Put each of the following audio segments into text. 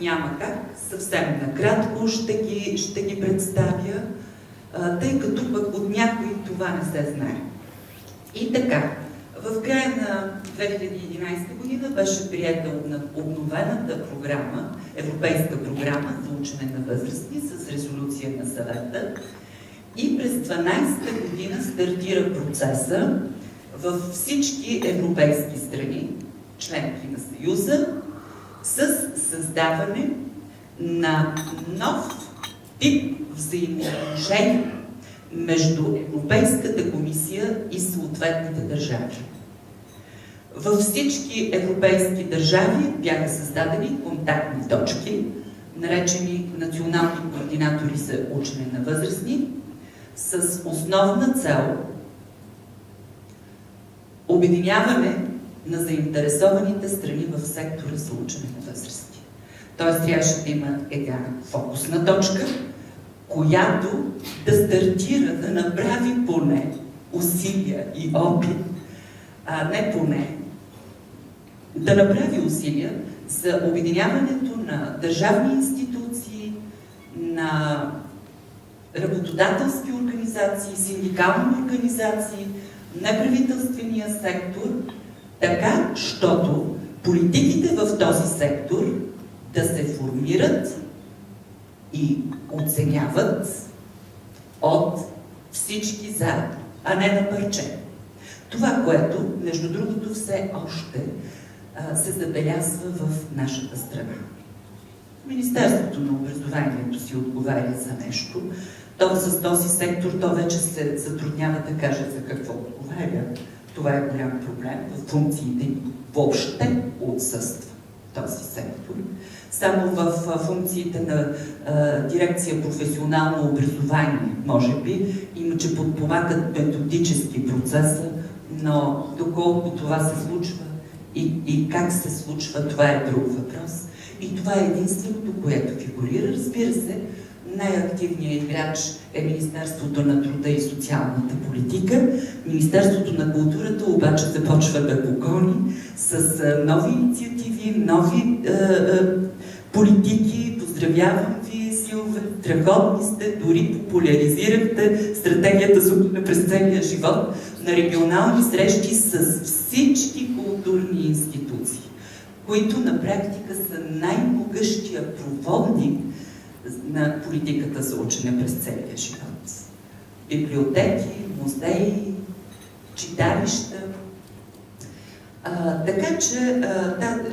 няма как, съвсем накратко ще ги представя, тъй като пък от някой това не се знае. И така, в края на 2011 година беше приета обновената програма, европейска програма за учене на възрастни с резолюция на съвета и през 2012 година стартира процеса във всички европейски страни, членки на Съюза, с създаване на нов тип взаимоотношения между Европейската комисия и съответните държави. Във всички европейски държави бяха създадени контактни точки, наречени национални координатори за учене на възрастни, с основна цел обединяване на заинтересованите страни в сектора за учене на възрасти. Тоест трябваше да има една фокусна точка, която да стартира, да направи поне усилия и опит, не поне, да направи усилия за обединяването на държавни институции, на работодателски организации, синдикални организации, неправителствения сектор, така, щото политиките в този сектор да се формират и оценяват от всички заедно, а не на парче. Това, което, между другото, все още се забелязва в нашата страна. Министерството на образованието си отговаря за нещо, то с този сектор, то вече се затруднява да каже за какво отговаря. Това е голям проблем. В функциите ни въобще отсъства този сектор. Само в функциите на дирекция професионално образование, може би, има, че подпомагат методически процеса, но доколко това се случва и как се случва, това е друг въпрос. И това е единственото, което фигурира. Разбира се, най-активният играч е Министерството на труда и социалната политика. Министерството на културата обаче започва да погони с нови инициативи, нови политики. Поздравявам ви, Силве, страхотни сте, дори популяризирахте стратегията за учене през целия живот на регионални срещи с всички културни институции, които на практика са най-могъщия проводник на политиката за учене през целия живот. Библиотеки, музеи, читалища. Така че,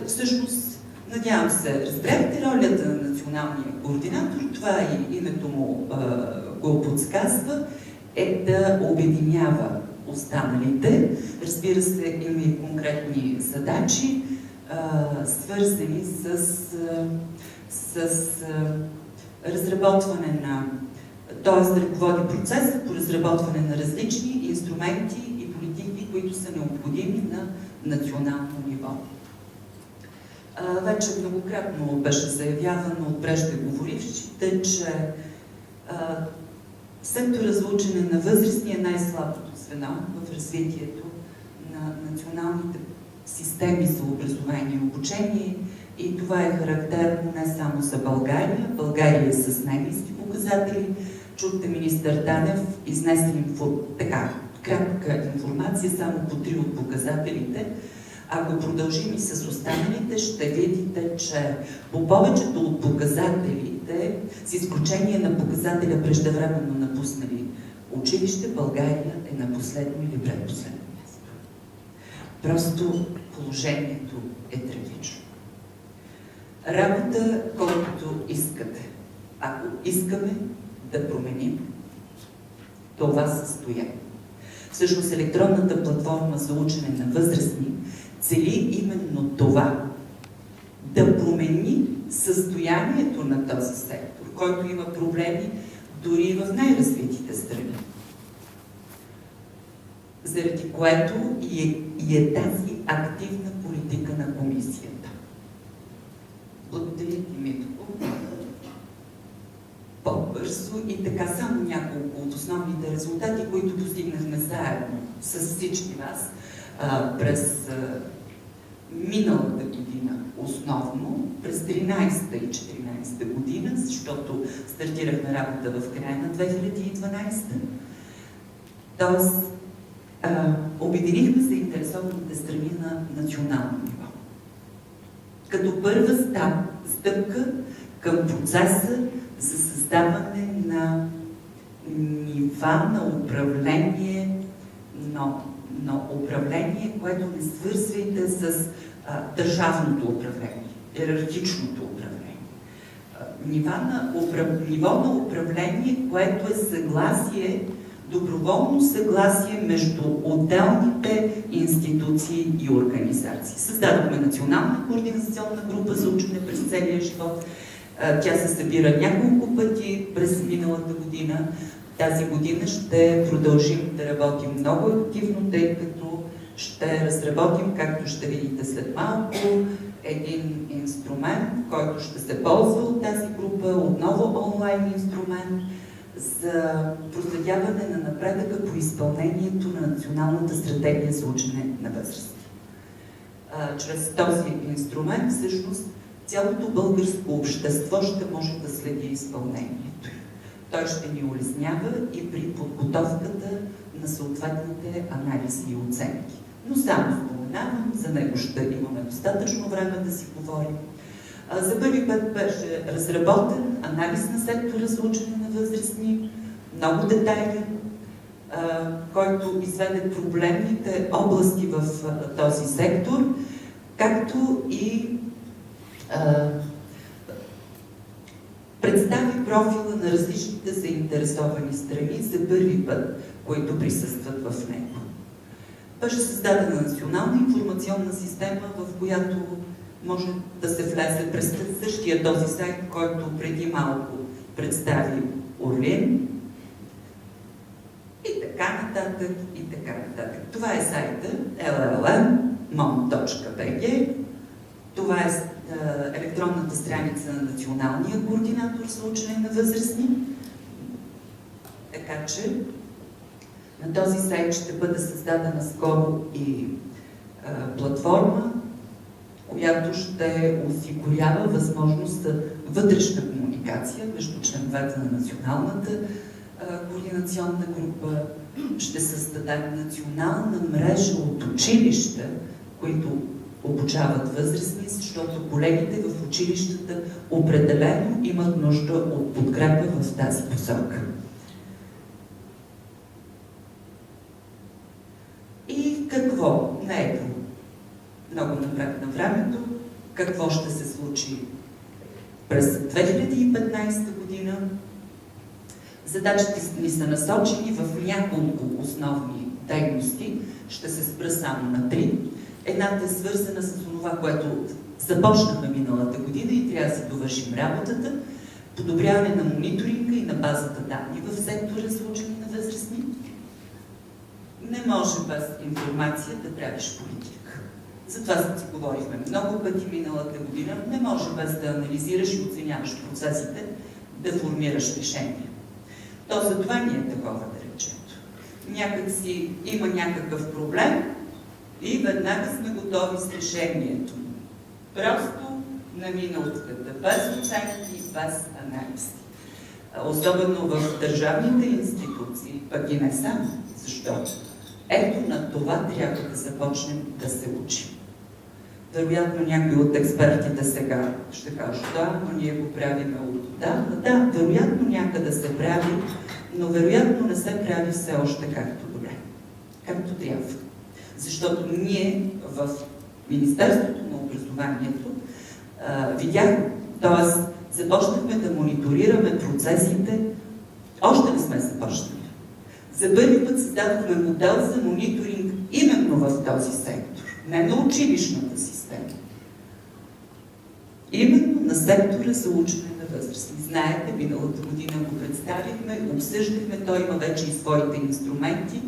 всъщност, надявам се, разбрахте ролята на националния координатор, това и името му го подсказва, е да обединява останалите. Разбира се, има и конкретни задачи, свързани с разработване на, т.е. да ръководи процеса по разработване на различни инструменти и политики, които са необходими на национално ниво. Вече многократно беше заявявано от преждеговорившите, че сектора за учене на възрастни е най-слабото звено в развитието на националните системи за образование и обучение, и това е характерно не само за България. България е с най-ниски показатели. Чухте министър Танев, изнесе така кратка информация само по 3 от показателите. Ако продължим и с останалите, ще видите, че по повечето от показателите, с изключение на показателя преждевременно напуснали училище, България е на последно или предпоследно място. Просто положението е трагично. Работа колкото искате. Ако искаме да променим това състояние. Всъщност електронната платформа за учене на възрастни цели именно това, да промени състоянието на този сектор, който има проблеми дори в най-развитите страни. Заради което и е тази активна политика на комисията. Благодаря ти, Митко. По-бързо и така само няколко от основните резултати, които постигнахме заедно с всички вас през миналата година основно. през 13-та и 14-та година, защото стартирахме работа в края на 2012-та. Тоест, обединихме заинтересованите страни на национално ниво. Като първа стъпка към процеса за създаване на нива на управление, но управление, което не свързвайте с държавното управление, иерархичното управление. Ниво на управление, което е съгласие, доброволно съгласие между отделните институции и организации. Създадохме национална координационна група за учене през целия живот. Тя се събира няколко пъти през миналата година. Тази година ще продължим да работим много активно, тъй като ще разработим, както ще видите след малко, един инструмент, който ще се ползва от тази група, отново онлайн инструмент, за проследяване на напредъка по изпълнението на Националната стратегия за учене на възрасти. Чрез този инструмент, всъщност, цялото българско общество ще може да следи изпълнението. Той ще ни улеснява и при подготовката на съответните анализи и оценки. Но само споменавам, за него ще имаме достатъчно време да си говорим. За първи път беше разработен анализ на сектора за учене на възрастни, много детайлен, който изведе проблемните области в този сектор, както и представи профила на различните заинтересовани страни за първи път, които присъстват в него. Беше създадена национална информационна система, в която може да се влезе през същия този сайт, който преди малко представи Орлин. И така нататък, и така нататък. Това е сайта llm.mom.bg. Това е електронната страница на Националния координатор за учене на възрастни. Така че на този сайт ще бъде създадена скоро и платформа, която ще осигурява възможност за вътрешна комуникация между членовете на Националната координационна група. Ще създадем национална мрежа от училища, които обучават възрастни, защото колегите в училищата определено имат нужда от подкрепа в тази посока. И какво? Не е много напред на времето. Какво ще се случи през 2015 година? Задачите ни са насочени в няколко основни дейности. Ще се спра само на 3. Едната е свързана с това, което започнахме миналата година и трябва да си довършим работата. Подобряване на мониторинга и на базата данни в сектора за учене на възрастни. Не може без информация да правиш политика. Затова си говорихме много пъти миналата година. Не може без да анализираш и оценяваш процесите, да формираш решения. То за това ни е такова, да речем. Някак си има някакъв проблем и веднага сме готови с решението. Просто на минутката, без оценки, без анализи. Особено в държавните институции, пък и не само. Защото ето на това трябва да започнем да се учим. Вероятно някои от експертите сега ще кажат, да, но ние го правим отдавна. Да, вероятно някъде се прави, но вероятно не се прави все още както добре, както трябва. Защото ние в Министерството на образованието видяхме, т.е. започнахме да мониторираме процесите, още не сме започнали. За първи път създадохме модел за мониторинг именно в този сектор, не на училищната система. Именно на сектора за учене на възрастни. Знаете, миналата година го представихме, обсъждахме, той има вече и своите инструменти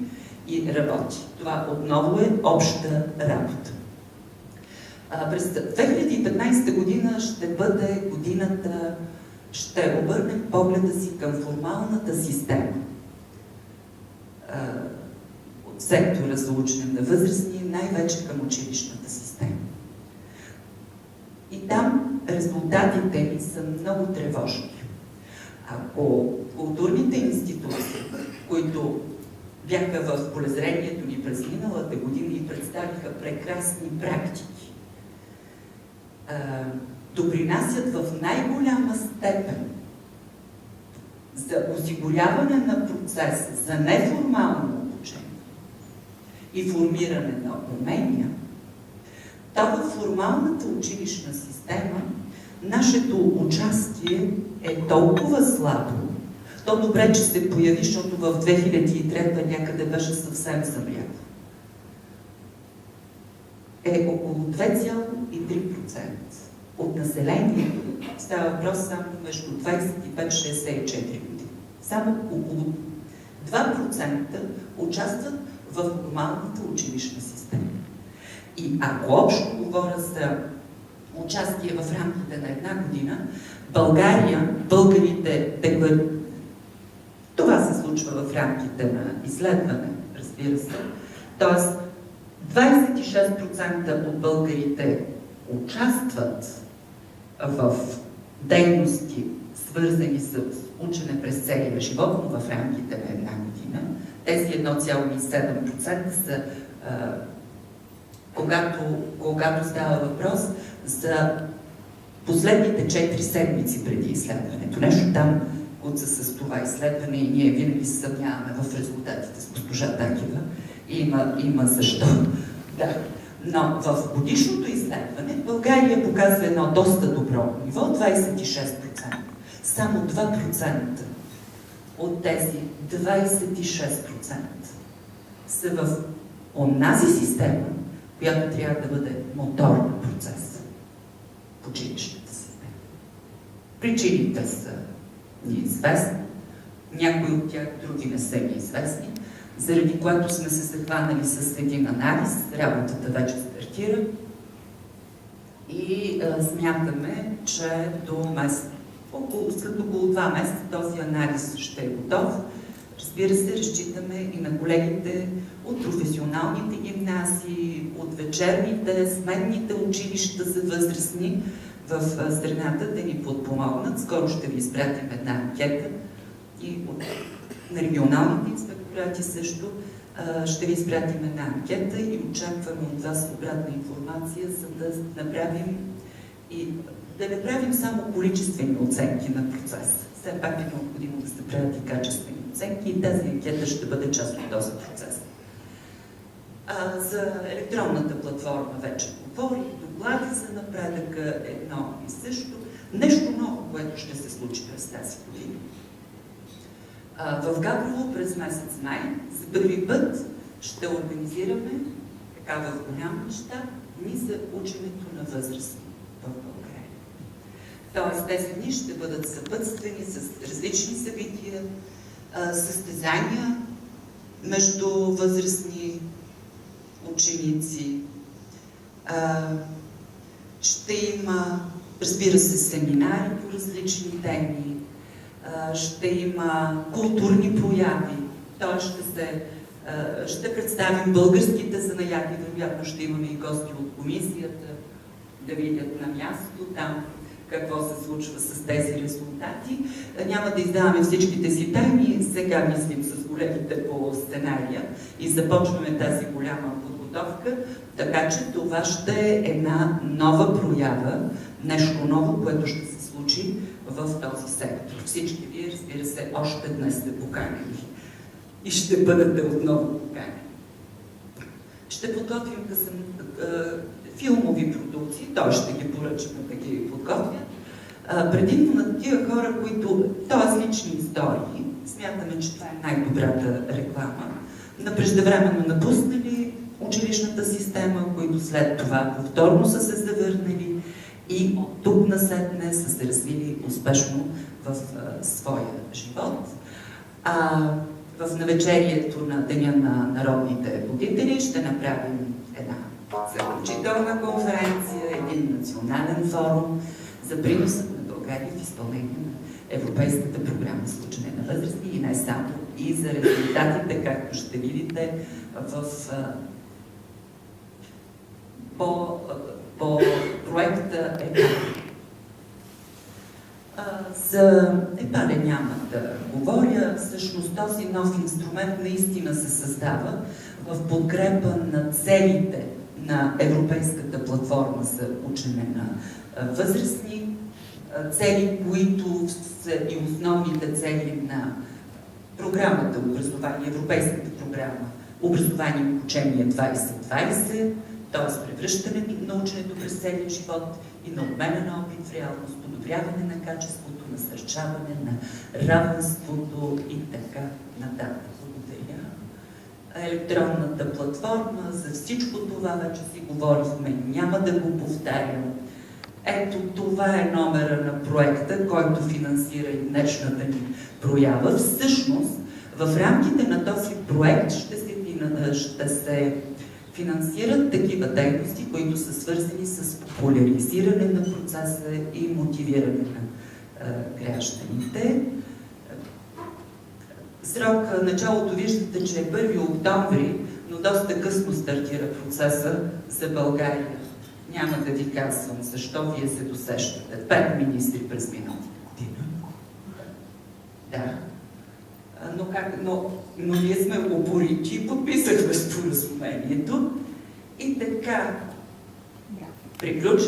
и работи. Това отново е обща работа. През 2015 година ще бъде годината, ще обърнем погледа си към формалната система от сектора за учене на възрастни, най-вече към училищната система. И там резултатите ни са много тревожни. Ако културните институции, които бяха в полезрението ни през миналата година и представиха прекрасни практики, допринасят в най-голяма степен за осигуряване на процеса, за неформално обучение и формиране на умения, то в формалната училищна система нашето участие е толкова слабо. То добре, че се появи, защото в 2003 някъде беше съвсем замряло. Е около 2,3% от населението. Става въпрос само между 25-64 години. Само около 2% участват в нормалната училищна система. И ако общо говоря за участие в рамките на една година, България, българите декларират. Това се случва в рамките на изследване, разбира се. Тоест, 26% от българите участват в дейности, свързани с учене през целия живот, но в рамките на една година. Тези 1,7% са когато става въпрос за последните 4 седмици преди изследването. Нещо там куца с това изследване и ние винаги се съмняваме в резултатите с госпожа Такева. Има защо. Да. Но в годишното изследване България показва едно доста добро ниво, 26%. Само 2% от тези 26% са в онази система, която трябва да бъде мотор на процеса в училищната система. Причините са неизвестни, някои от тях други не са неизвестни, заради което сме се захванали с един анализ, работата вече стартира и смятаме, че след около 2 месеца този анализ ще е готов. Разбира се, разчитаме и на колегите от професионалните гимназии, от вечерните, сменните училища за възрастни в страната да ни подпомогнат. Скоро ще ви изпратим една анкета и на регионалните инспекторати също ще ви изпратим една анкета и очакваме от вас обратна информация, за да не правим само количествени оценки на процеса. Все пак е необходимо да се правят и качествени оценки и тази анкета ще бъде част от този процес. За електронната платформа вече говорих, доклади за напредъка, едно и също. Нещо ново, което ще се случи през тази година. В Габрово през месец май за първи път ще организираме така в голям мащаб дни за ученето на възрастни в България. Тоест тези дни ще бъдат съпътствани с различни събития, състезания между възрастни ученици. Ще има, разбира се, семинари по различни теми, ще има културни прояви, т.е. ще представим българските занаяти, вероятно ще имаме и гости от комисията, да видят на място там какво се случва с тези резултати. Няма да издаваме всичките си тайни, сега мислим с колегите по сценария и започваме тази голяма подготовка, така че това ще е една нова проява, нещо ново, което ще се случи в този сектор. Всички вие, разбира се, още днес сте поканени и ще бъдете отново поканени. Ще подготвим филмови продукции, той ще ги поръчаме да ги подготвят. Предимно на тия хора, които, т.е. лични истории, смятаме, че това е най-добрата реклама, на преждевременно напуснали училищната система, които след това повторно са се завърнали и от тук насетне са се развили успешно в своя живот. В навечерието на Деня на народните будители ще направим една заключителна конференция, един национален форум за приносът на България в изпълнение на Европейската програма за учене на възрастни и не само, и за резултатите, както ще видите по проекта За епале няма да говоря. Всъщност този нов инструмент наистина се създава в подкрепа на целите на Европейската платформа за учене на възрастни, цели, които са и основните цели на програмата образование, Европейската програма Образование и обучение 2020, т.е. превръщането на ученето през целия живот и на обмена на опит в реалност, подобряване на качеството, насърчаване на равенството и така нататък. Благодаря. Електронната платформа, за всичко това вече си говорихме, няма да го повтарям. Ето това е номера на проекта, който финансира и днешната ни проява. Всъщност, в рамките на този проект ще се финансират такива дейности, които са свързани с популяризиране на процеса и мотивиране на гражданите. Срок, началото виждате, че е 1 октомври, но доста късно стартира процеса за България. Няма да ви казвам защо, вие се досещате. 5 министри през миналата година. Да. Но ние сме упорити и подписахме споразумението. И така, приключваме.